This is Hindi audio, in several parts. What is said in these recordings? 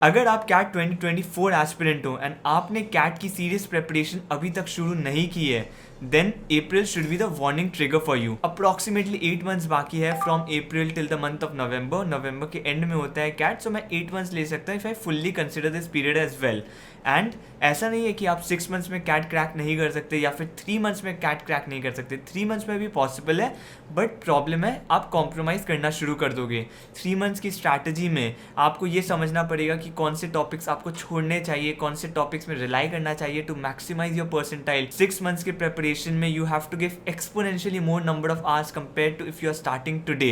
अगर आप कैट 2024 एस्पिरेंट हो एंड आपने कैट की सीरियस प्रिपरेशन अभी तक शुरू नहीं की है, then April should be the warning trigger for you. Approximately 8 months बाकी है from April till the month of November. November के एंड में होता है कैट, सो मैं 8 मंथ्स ले सकता हूँ if I fully consider this period as well. And ऐसा नहीं है कि आप 6 मंथ्स में कैट क्रैक नहीं कर सकते या फिर 3 मंथ्स में कैट क्रैक नहीं कर सकते। 3 मंथ्स में भी पॉसिबल है, बट प्रॉब्लम है आप कॉम्प्रोमाइज़ करना शुरू कर दोगे। 3 मंथ्स की स्ट्रैटेजी में आपको ये समझना पड़ेगा कि कौन से टॉपिक्स आपको छोड़ने चाहिए, कौन से टॉपिक्स में रिलाई करना चाहिए to maximise your percentile. 6 months के प्रिपरेशन में you have to give exponentially more number of hours compare to if you are starting today.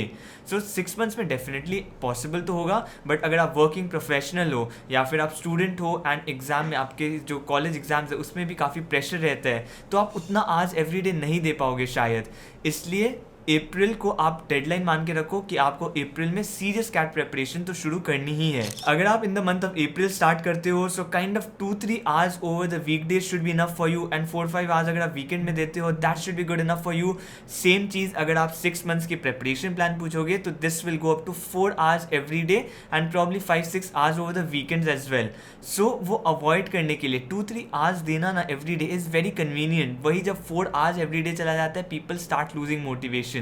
So 6 months में डेफिनेटली पॉसिबल तो होगा, बट अगर आप वर्किंग प्रोफेशनल हो या फिर आप स्टूडेंट हो एंड एग्जाम में आपके जो कॉलेज एग्जाम्स है उसमें भी काफ़ी प्रेशर रहता है, तो आप उतना आज एवरीडे नहीं दे पाओगे शायद। इसलिए अप्रैल को आप डेडलाइन मान के रखो कि आपको अप्रैल में सीरियस कैट प्रिपरेशन तो शुरू करनी ही है। अगर आप in the month of April start करते हो, so kind of 2-3 hours over the weekdays should be enough for you and 4-5 hours अगर आप वीकेंड में देते हो, that should be good enough for you. Same चीज़ अगर आप 6 मंथ्स की प्रिपरेशन प्लान पूछोगे तो this will go up to 4 hours every day and probably 5-6 hours over the weekends as well. सो वो अवॉइड करने के लिए 2-3 आवर्स देना ना every day is very convenient. वही जब 4 आवर्स एवरी डे चला जाता है, पीपल स्टार्ट लूजिंग मोटिवेशन।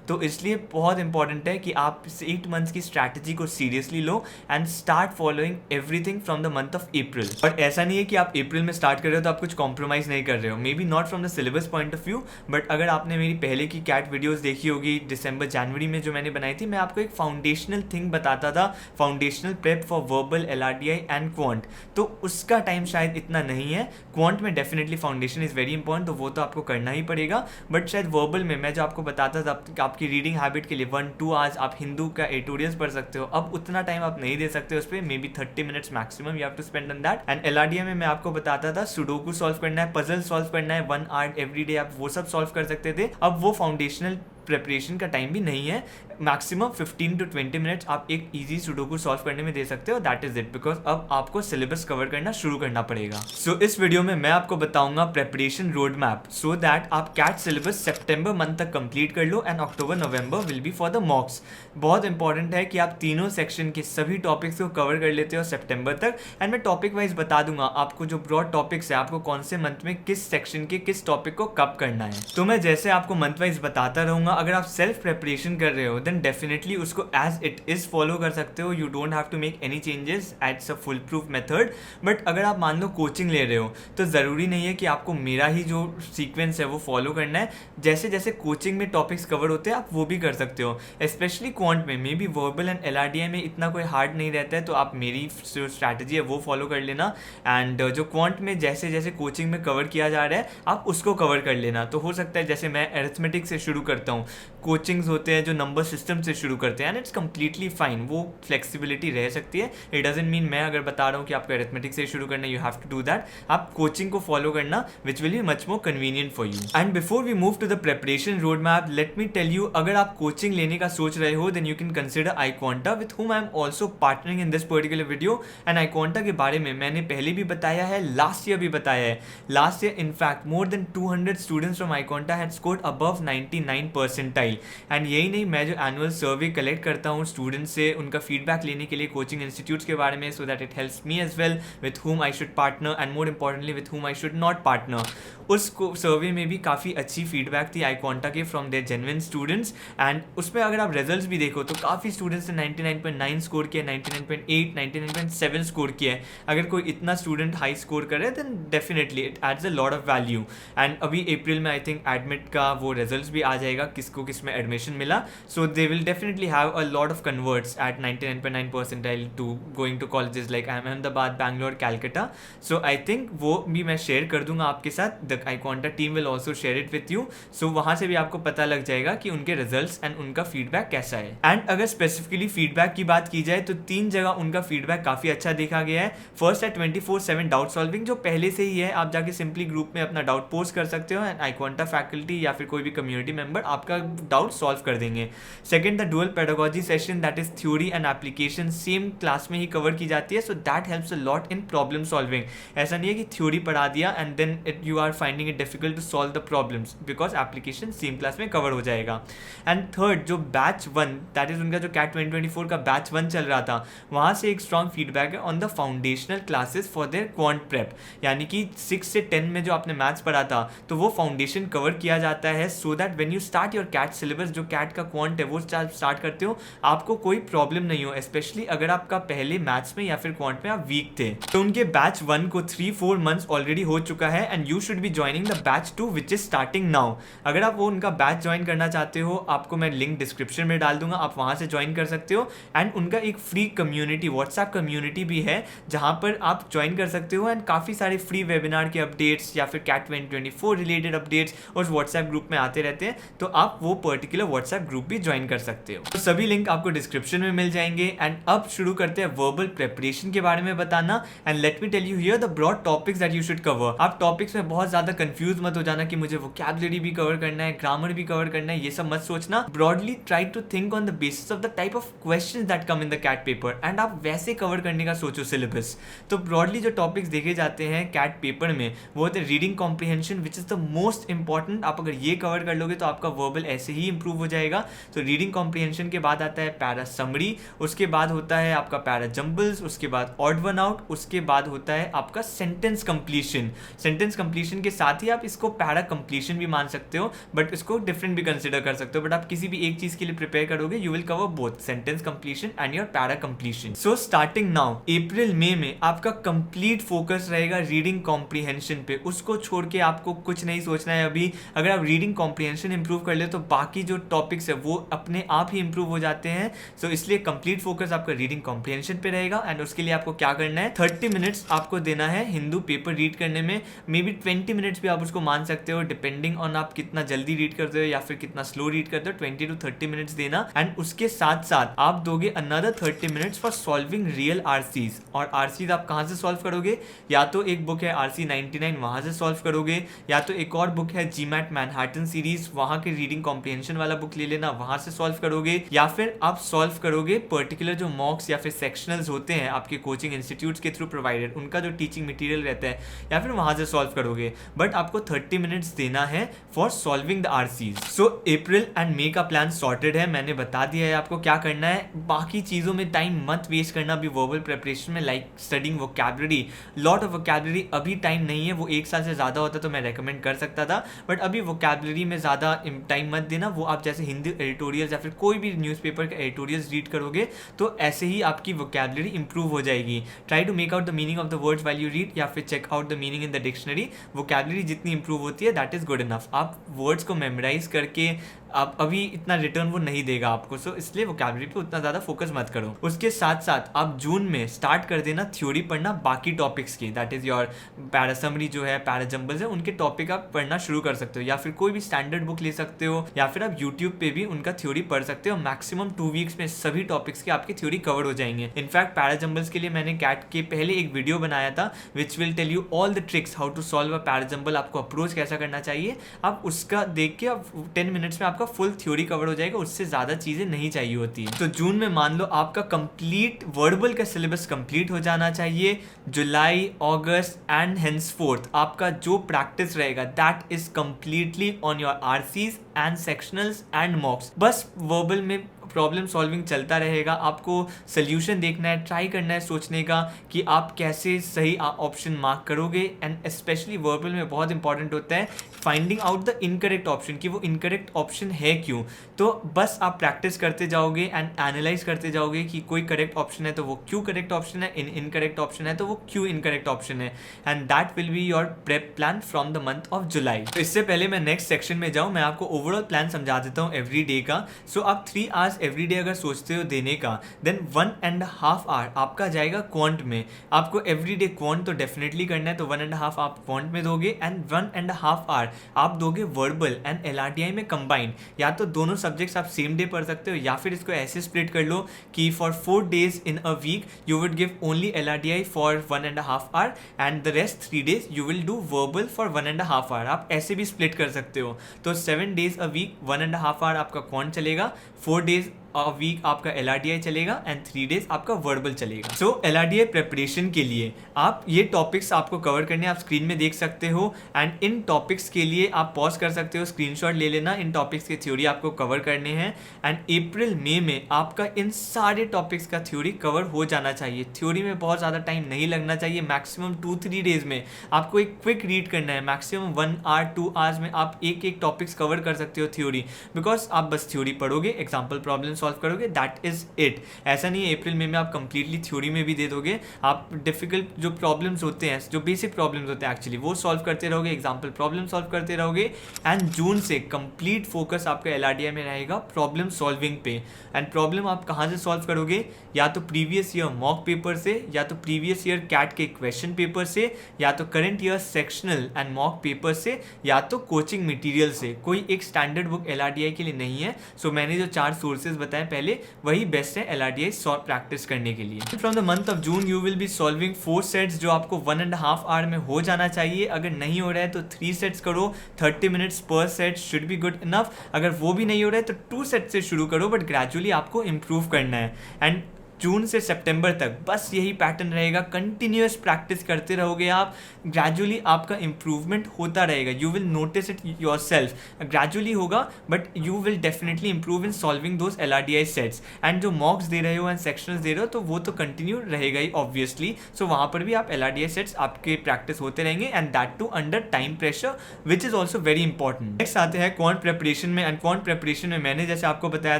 तो इसलिए बहुत इंपॉर्टेंट है कि आप 8 मंथ्स की स्ट्रैटेजी को seriously low and start following everything from the month of अप्रैल। और ऐसा नहीं है कि आप अप्रैल में स्टार्ट कर रहे हो तो आप कुछ कॉम्प्रोमाइज़ नहीं कर रहे हो, may be not from the syllabus point of view, but अगर आपने मेरी पहले की कैट वीडियोज़ देखी होगी दिसंबर जनवरी में जो मैंने बनाई थी, मैं आपको एक फाउंडेशनल थिंग बताता था, foundational prep for verbal, LRDI and quant. तो उसका टाइम शायद इतना नहीं है। क्वांट में definitely foundation is very important, तो वो तो आपको करना ही पड़ेगा, बट शायद वर्बल में मैं जो आपको बताता था आपकी रीडिंग हैबिट के लिए 1-2 आवर्स आप हिंदू का एटोरियल्स पढ़ सकते हो। अब उतना टाइम आप नहीं दे सकते उस पर, maybe 30 minutes maximum you have to spend on that. And LRDI में मैं आपको बताता था सुडोकू सॉल्व करना है, पजल सॉल्व करना है 1 आवर एवरी डे, आप वो सब सॉल्व कर सकते थे। अब वो फाउंडेशनल प्रिपरेशन का टाइम भी नहीं है, मैक्सिमम 15 to 20 मिनट्स आप एक इजी सुडोकू सॉल्व करने में दे सकते हो, दैट इज इट, बिकॉज अब आपको सिलेबस कवर करना शुरू करना पड़ेगा। सो इस वीडियो में मैं आपको बताऊंगा preparation road map so that आप कैट सिलेबस सितंबर मंथ तक कंप्लीट कर लो and October November will be for the mocks. बहुत इंपॉर्टेंट है कि आप तीनों सेक्शन के सभी टॉपिक्स को कवर कर लेते हो सितंबर तक, एंड मैं टॉपिक वाइज बता दूंगा आपको जो ब्रॉड टॉपिक्स है आपको कौन से मंथ में किस सेक्शन के किस टॉपिक को कब करना है। तो मैं जैसे आपको मंथ वाइज बताता रहूंगा। अगर आप सेल्फ प्रिपरेशन कर रहे हो देन डेफिनेटली उसको एज इट इज फॉलो कर सकते हो, you don't have to make any changes, it's a full proof method. But अगर आप मान लो कोचिंग ले रहे हो तो ज़रूरी नहीं है कि आपको मेरा ही जो सीक्वेंस है वो फॉलो करना है। जैसे जैसे कोचिंग में टॉपिक्स कवर होते हैं आप वो भी कर सकते हो, स्पेशली क्वांट में। May be verbal and LRDI में इतना कोई हार्ड नहीं रहता है, तो आप मेरी जो स्ट्रैटेजी है वो फॉलो कर लेना। एंड जो क्वांट में जैसे जैसे कोचिंग में कवर किया जा रहा है आप उसको कवर कर लेना। तो हो सकता है जैसे मैं अरिथमेटिक से शुरू करता हूँ, कोचिंग्स होते हैं जो नंबर सिस्टम से शुरू करते हैं, एंड इट्स कम्प्लीटली फाइन, वो फ्लेक्सिबिलिटी रह सकती है। इट डजंट मीन मैं अगर बता रहा हूँ कि आपको अरिथमेटिक से शुरू करना you have to do that, आप कोचिंग को फॉलो करना which will be much more convenient for you. And before we move to the preparation road map, let me tell you, अगर आप कोचिंग लेने का सोच रहे हो then you can consider iQuanta with whom I am also partnering in this particular video. And iQuanta के बारे में मैंने पहले भी बताया है, लास्ट ईयर भी बताया है। Last year in fact more than 200 students from iQuanta had scored above 99 percentile. And यही नहीं, मैं जो एनुअल सर्वे कलेक्ट करता हूँ स्टूडेंट्स से उनका फीडबैक लेने के लिए कोचिंग इंस्टीट्यूट्स के बारे में, so that it helps me as well with whom I should partner and more importantly with whom I should not partner. उस सर्वे में भी काफ़ी अच्छी फीडबैक थी iQuanta के from their genuine students. And उसमें अगर आप रिजल्ट्स भी देखो तो काफ़ी स्टूडेंट्स ने 99.9 स्कोर किया, 99.8, 99.7 स्कोर किया है। अगर कोई इतना स्टूडेंट हाई स्कोर करे then definitely it adds a lot of value. And अभी अप्रैल में आई थिंक एडमिट का वो रिजल्ट्स भी आ जाएगा, किसको किस में एडमिशन मिला, so they will definitely have a lot of converts at 99.9 percentile to going to colleges like Ahmedabad, Bangalore, Calcutta. So I think वो भी मैं शेयर कर दूंगा आपके साथ, the iQuanta team will also share it with you. So वहाँ से भी आपको पता लग जाएगा कि उनके रिजल्ट्स एंड उनका फीडबैक कैसा है। एंड अगर स्पेसिफिकली फीडबैक की बात की जाए तो 3 जगह उनका फीडबैक काफ़ी अच्छा देखा गया है। फर्स्ट है 24/7 डाउट सॉल्विंग, जो पहले से ही है, आप जाके सिंपली ग्रुप में अपना डाउट पोस्ट कर सकते हो एंड iQuanta फैकल्टी या फिर कोई भी कम्युनिटी मेंबर आपका आपका डाउट सॉल्व कर देंगे। Second, the dual pedagogy session, that is theory and application same class में ही कवर की जाती है, so that helps a lot in problem solving. ऐसा नहीं है कि थ्योरी पढ़ा दिया and then you are finding it difficult to solve the problems, because application same class में कवर हो जाएगा। एंड थर्ड, जो बैच 1 दैट इज उनका जो कैट 2024 का बैच 1 चल रहा था, वहाँ से एक स्ट्रॉन्ग फीडबैक है on the foundational classes for their quant prep, यानी कि 6 से 10 में जो आपने मैथ्स पढ़ा था तो वो फाउंडेशन कवर किया जाता है, so that when you start your CAT syllabus, जो कैट का क्वांट है वो स्टार्ट करते हो, आपको कोई प्रॉब्लम नहीं हो, स्पेशली अगर आपका पहले मैथ्स में या फिर क्वांट में आप वीक थे। तो उनके बैच 1 को 3-4 मंथ्स ऑलरेडी हो चुका है and you should be joining the batch 2 which is starting now. अगर आप वो उनका बैच ज्वाइन करना चाहते हो, आपको मैं लिंक डिस्क्रिप्शन में डाल दूंगा, आप वहां से ज्वाइन कर सकते हो। एंड उनका एक फ्री कम्युनिटी, व्हाट्सएप कम्युनिटी भी है जहां पर आप ज्वाइन कर सकते हो एंड काफ़ी सारे फ्री वेबिनार के अपडेट्स या फिर कैट 2024 रिलेटेड अपडेट्स उस व्हाट्सएप ग्रुप में आते रहते हैं, तो आप वो पर्टिकुलर व्हाट्सएप ग्रुप भी ज्वाइन कर सकते हो। तो सभी लिंक आपको डिस्क्रिप्शन में मिल जाएंगे। एंड अब शुरू करते हैं वर्बल प्रिपरेशन के बारे में बताना। And let me tell you here the broad topics that you should cover. आप टॉपिक्स में बहुत ज्यादा कंफ्यूज मत हो जाना कि मुझे वोकैबुलरी भी कवर करना है, ग्रामर भी कवर करना है, ये सब मत सोचना। Broadly try to think on the basis of the type of questions that come in the CAT paper and आप वैसे कवर करने का सोचो सिलेबस। तो ब्रॉडली जो टॉपिक्स देखे जाते हैं कैट पेपर में वो होते हैं reading comprehension which is the most important. आप अगर ये कवर कर लोगे तो आपका वर्बल ऐसे ही इंप्रूव हो जाएगा। तो रीडिंग कॉम्प्रिहेंशन के बाद आता है पैरा समरी, उसके बाद होता है आपका पैरा जंबल्स, उसके बाद ऑड वन आउट, उसके बाद होता है आपका सेंटेंस कंप्लीशन। सेंटेंस कंप्लीशन के साथ ही आप इसको पैरा कंप्लीशन भी मान सकते हो, बट इसको डिफरेंट भी कंसिडर कर सकते हो। बट आप किसी भी एक चीज के लिए प्रिपेयर करोगे, you will cover both sentence completion and your para completion. So starting now April मई में आपका कंप्लीट फोकस रहेगा रीडिंग कॉम्प्रिहेंशन पे। उसको छोड़ के आपको कुछ नहीं सोचना है अभी। अगर आप रीडिंग कॉम्प्रिहेंशन इंप्रूव कर ले तो बाकी जो टॉपिक्स है वो अपने आप ही इंप्रूव हो जाते हैं। सो इसलिए कंप्लीट फोकस आपका रीडिंग कॉम्प्रिहेंशन पे रहेगा। एंड उसके लिए आपको क्या करना है, 30 मिनट्स आपको देना है हिंदू पेपर रीड करने में। मे बी 20 मिनट्स भी आप उसको मान सकते हो, डिपेंडिंग ऑन आप कितना जल्दी रीड करते हो या फिर कितना स्लो रीड करते हो। 20 to 30 मिनट्स देना। एंड उसके साथ साथ आप दोगे another 30 minutes for solving real RCs. और आरसीज आप कहाँ से सॉल्व करोगे, या तो एक बुक है RC 99 वहां से सॉल्व करोगे, या तो एक और बुक है GMAT मैनहट्टन सीरीज, वहां के रीडिंग कॉम्प्रिहेंशन वाला बुक ले लेना, वहां से सॉल्व करोगे, या फिर आप सॉल्व करोगे पर्टिकुलर जो मॉक्स या फिर सेक्शनल्स होते हैं आपके कोचिंग इंस्टीट्यूट्स के थ्रू प्रोवाइडेड, उनका जो टीचिंग मटेरियल रहता है, या फिर वहां से सॉल्व करोगे। बट आपको 30 मिनट्स देना है for solving the RCs. So April and May का प्लान सॉर्टेड है, मैंने बता दिया है आपको क्या करना है। बाकी चीजों में टाइम मत वेस्ट करना अभी वर्बल प्रिपरेशन में, like studying vocabulary, lot of vocabulary. अभी टाइम नहीं है, वो 1 साल से ज्यादा होता तो मैं रेकमेंड कर सकता था, बट अभी वोकैबुलरी में ज्यादा टाइम मत देना। वो आप जैसे हिंदी एडिटोरियल्स या फिर कोई भी न्यूज़पेपर के एडिटोरियल्स रीड करोगे तो ऐसे ही आपकी वोकैबुलरी इंप्रूव हो जाएगी। Try to make out the meaning of the words while you read, या फिर check out the meaning in the dictionary. Vocabulary जितनी इंप्रूव होती है दैट इज गुड इनफ। आप वर्ड्स को मेमोराइज करके आप अभी इतना रिटर्न वो नहीं देगा आपको, सो इसलिए वोकैबुलरी पे उतना ज़्यादा फोकस मत करो। उसके साथ साथ आप जून में स्टार्ट कर देना थ्योरी पढ़ना बाकी टॉपिक्स की, that is your para summary जो है, पैरा जंबल्स है, उनके टॉपिक आप पढ़ना शुरू कर सकते हो, या फिर कोई भी स्टैंडर्ड बुक ले सकते हो, या फिर आप यूट्यूब पे भी उनका थ्योरी पढ़ सकते हो। मैक्सिमम 2 वीक्स में सभी टॉपिक्स की आपकी थ्योरी कवर हो जाएंगे। इनफैक्ट पैरा जंबल्स के लिए मैंने कैट के पहले एक वीडियो बनाया था which will tell you all the tricks how to solve a para jumble, आपको अप्रोच कैसा करना चाहिए। आप उसका देख के आप 10 मिनट्स में आपका फुल थ्योरी कवर हो जाएगा, उससे ज्यादा चीजें नहीं चाहिए होती है। तो जून में मान लो आपका कंप्लीट वर्बल का सिलेबस कंप्लीट हो जाना चाहिए। जुलाई, अगस्त एंड हेंसफोर्थ आपका जो प्रैक्टिस रहेगा that is completely on your RCs and sectionals and mocks. बस वर्बल में प्रॉब्लम सॉल्विंग चलता रहेगा, आपको सोल्यूशन देखना है, ट्राई करना है सोचने का कि आप कैसे सही ऑप्शन मार्क करोगे। एंड स्पेशली वर्बल में बहुत इंपॉर्टेंट होता है finding out the incorrect option, कि वो इनकरेक्ट ऑप्शन है क्यों। तो बस आप प्रैक्टिस करते जाओगे एंड एनालाइज करते जाओगे कि कोई करेक्ट ऑप्शन है तो वो क्यों करेक्ट ऑप्शन है, इनकरेक्ट ऑप्शन है तो वो क्यों इनकरेक्ट ऑप्शन है। And that will be your prep plan from the month of जुलाई। तो इससे पहले मैं नेक्स्ट सेक्शन में जाऊँ, मैं आपको ओवरऑल प्लान समझा देता हूँ एवरी डे का। सो आप 3 आवर्स एवरीडे अगर सोचते हो देने का, देन 1.5 आवर आपका जाएगा क्वांट में। आपको एवरीडे क्वांट तो डेफिनेटली करना है, तो 1.5 आप क्वांट में दोगे एंड 1.5 आवर आप दोगे वर्बल एंड LRDI में कंबाइंड। या तो दोनों सब्जेक्ट्स आप सेम डे पढ़ सकते हो, या फिर इसको ऐसे स्प्लिट कर लो कि for 4 days in a week you would give only LRDI for 1.5 hour and the rest 3 days you will do verbal for 1.5 hour। आप ऐसे भी स्प्लिट कर सकते हो। तो 7 days a week 1.5 hour आपका क्वांट चलेगा, 4 days अ वीक आपका LRDI चलेगा एंड 3 days आपका वर्बल चलेगा। सो LRDI प्रेपरेशन के लिए आप ये टॉपिक्स आपको कवर करने आप स्क्रीन में देख सकते हो, एंड इन टॉपिक्स के लिए आप पॉज कर सकते हो, स्क्रीनशॉट ले लेना। इन टॉपिक्स की थ्योरी आपको कवर करने हैं एंड अप्रैल मई में आपका इन सारे टॉपिक्स का थ्योरी कवर हो जाना चाहिए। थ्योरी में बहुत ज़्यादा टाइम नहीं लगना चाहिए, मैक्सिमम 2-3 days में आपको एक क्विक रीड करना है। मैक्सिमम 1 hour 2 hours में आप एक टॉपिक्स कवर कर सकते हो थ्योरी, बिकॉज आप बस थ्योरी पढ़ोगे, एग्जाम्पल प्रॉब्लम सॉल्व करोगे, दैट इज इट। ऐसा नहीं है अप्रैल मई में आप कंप्लीटली थ्योरी में भी दे दोगे। आप डिफिकल्ट जो प्रॉब्लम्स होते हैं, जो बेसिक प्रॉब्लम्स होते हैं एक्चुअली, वो सॉल्व करते रहोगे, एग्जाम्पल प्रॉब्लम सॉल्व करते रहोगे। एंड जून से कंप्लीट फोकस आपका LRDI में रहेगा प्रॉब्लम सॉल्विंग पे। एंड प्रॉब्लम आप कहाँ से सॉल्व करोगे? या तो प्रीवियस ईयर मॉक पेपर से, या तो प्रीवियस ईयर कैट के क्वेश्चन पेपर से, या तो current year sectional and mock paper से, या तो कोचिंग मटेरियल से। कोई एक स्टैंडर्ड बुक LRDI के लिए नहीं है। सो मैंने जो 4 सोर्सेज बताए पहले, वही बेस्ट है LRDI प्रैक्टिस करने के लिए। From the month of June you will be solving 4 sets, जो आपको 1.5 आवर में हो जाना चाहिए। अगर नहीं हो रहा है तो 3 सेट्स करो, 30 minutes पर set should be good enough. अगर वो भी नहीं हो रहा है तो 2 सेट से शुरू करो, बट ग्रेजुअली आपको इंप्रूव करना है। एंड जून से सितंबर तक बस यही पैटर्न रहेगा, कंटिन्यूअस प्रैक्टिस करते रहोगे आप, ग्रेजुअली आपका इंप्रूवमेंट होता रहेगा। You will notice it yourself, gradually होगा, but you will definitely improve in solving those LRDI sets. And जो मॉक्स दे रहे हो एंड सेक्शनल्स दे रहे हो, तो वो तो कंटिन्यू रहेगा ही ऑब्वियसली। सो वहाँ पर भी आप LRDI सेट्स आपके प्रैक्टिस होते रहेंगे, and that too under time pressure, which is also very important. Next आते हैं क्वांट प्रेपरेशन में। एंड क्वांट प्रेपरेशन में मैंने जैसे आपको बताया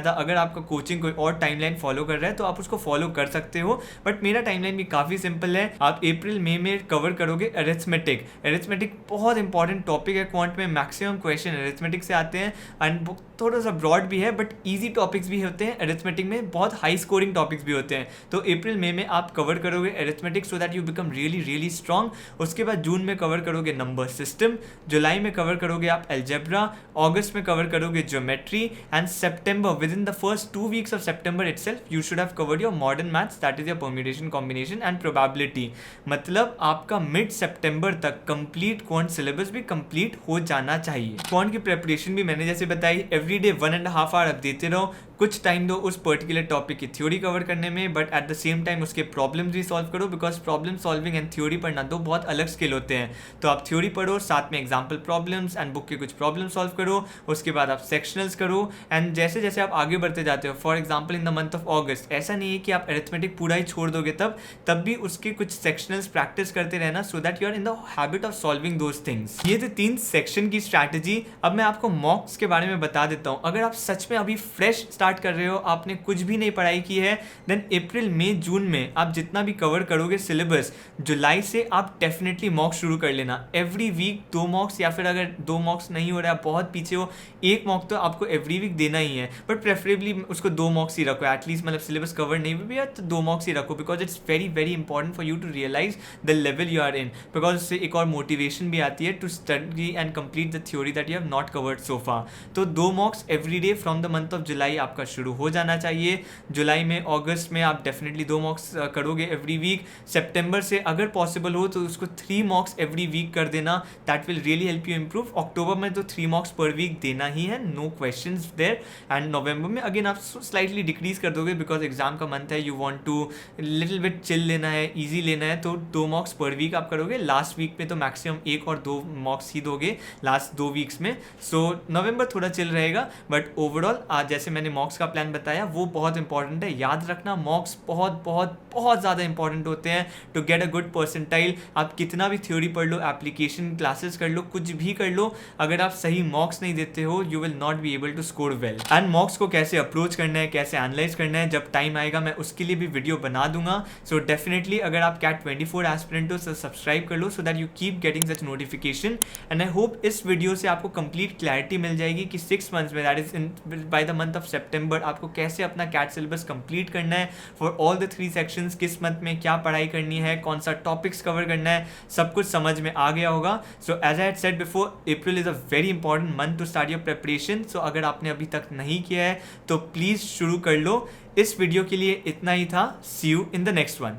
था, अगर आपका कोचिंग कोई और टाइमलाइन फॉलो कर रहा है तो आप उसको फॉलो कर सकते हो, बट मेरा टाइमलाइन भी काफ़ी सिंपल है। आप अप्रैल मई में कवर करोगे अरिथमेटिक। अरिथमेटिक बहुत इंपॉर्टेंट टॉपिक है क्वांट में, मैक्सिमम क्वेश्चन अरिथमेटिक से आते हैं, एंड थोड़ा सा ब्रॉड भी है, बट ईजी टॉपिक्स भी होते हैं अरिथमेटिक में, बहुत हाई स्कोरिंग टॉपिक्स भी होते हैं। तो अप्रैल मई में आप कवर करोगे arithmetic, so that you become really strong. उसके बाद जून में कवर करोगे नंबर सिस्टम, जुलाई में कवर करोगे आप अलजेब्रा, अगस्त में कवर करोगे geometry, and September, with in the first 2 weeks of September itself you should have covered your modern maths, that is your permutation, combination and probability. मतलब आपका मिड सितंबर तक कंप्लीट क्वांट सिलेबस भी कंप्लीट हो जाना चाहिए। क्वांट की प्रिपरेशन भी मैंने जैसे बताई, एवरीडे 1.5 आवर आप देते रहो, कुछ टाइम दो उस पर्टिकुलर टॉपिक की थ्योरी कवर करने में, but at the same time उसके प्रॉब्लम्स भी सॉल्व करो, because problem solving and theory पढ़ना दो बहुत अलग स्किल होते हैं। तो आप थ्योरी पढ़ो, साथ में एग्जाम्पल प्रॉब्लम्स एंड बुक के कुछ प्रॉब्लम सॉल्व करो, उसके बाद आप सेक्शनल्स करो। एंड जैसे जैसे आप आगे बढ़ते जाते हो, for example in the month of अगस्त, ऐसा नहीं है कि आप अरिथमेटिक पूरा ही छोड़ दोगे, तब भी उसके कुछ सेक्शनल्स प्रैक्टिस करते रहना, so that you are in the habit of solving those things. ये थे 3 सेक्शन की स्ट्रैटेजी। अब मैं आपको मॉक्स के बारे में बता देता हूँ। अगर आप सच में अभी फ्रेश स्टार्ट कर रहे हो, आपने कुछ भी नहीं पढ़ाई की है, देन अप्रैल मई जून में आप जितना भी कवर करोगे सिलेबस, जुलाई से आप डेफिनेटली मॉक्स शुरू कर लेना। एवरी वीक 2 मॉक्स, या फिर अगर 2 मॉक्स नहीं हो रहा है, बहुत पीछे हो, 1 मॉक तो आपको एवरी वीक देना ही है, बट प्रेफरेबली उसको 2 मॉक्स ही रखो एटलीस्ट। मतलब सिलेबस कवर नहीं भी है तो 2 मॉक्स ही रखो, because it's very important for you to realize the level you are in, because उससे एक और मोटिवेशन भी आती है to study and complete the theory that you have not covered so far. तो 2 mocks every day from the month of July आपका शुरू हो जाना चाहिए। जुलाई में, अगस्त में आप डेफिनेटली 2 मॉक्स करोगे एवरी वीक। सितंबर से अगर पॉसिबल हो तो उसको 3 मॉक्स एवरी वीक कर देना, that will really help you improve. अक्टूबर में तो 3 मॉक्स पर वीक देना ही है, नो क्वेश्चंस देयर। एंड नवंबर में अगेन आप स्लाइटली डिक्रीज कर दोगे, बिकॉज एग्जाम का मंथ है, you want to little bit chill लेना है, इजी लेना है, तो 2 मॉक्स पर वीक आप करोगे। लास्ट वीक में तो मैक्सिमम 1 और 2 मॉक्स ही दोगे लास्ट 2 वीक्स में। सो नवंबर थोड़ा चिल रहेगा, बट ओवरऑल आज जैसे मैंने मॉक्स का प्लान बताया वो बहुत इंपॉर्टेंट है। याद रखना, मॉक्स बहुत ज़्यादा इंपॉर्टेंट होते हैं to get a good percentile. आप कितना भी थ्योरी पढ़ लो, एप्लीकेशन क्लासेस कर लो, कुछ भी कर लो, अगर आप सही मॉक्स नहीं देते हो, you will not be able to score well. And mocks को कैसे अप्रोच करना है, कैसे एनालाइज करना है, जब टाइम आएगा मैं उसके लिए भी वीडियो बना दूंगा। सो डेफिनेटली अगर आप कैट 24 एस्पिरेंट हो, सब्सक्राइब कर लो, so that you keep getting such notification. And I hope इस वीडियो से आपको कंप्लीट क्लैरिटी मिल जाएगी कि 6 मंथ्स में, that is in by the month of September, सितंबर आपको कैसे अपना कैट सिलेबस कंप्लीट करना है फॉर ऑल द 3 सेक्शंस, किस मंथ में क्या पढ़ाई करनी है, कौन सा टॉपिक्स कवर करना है, सब कुछ समझ में आ गया होगा. So as I had said before, April is a very important month to start your preparation. So अगर आपने अभी तक नहीं किया है तो प्लीज़ शुरू कर लो. इस वीडियो के लिए इतना ही था. See you in the next one.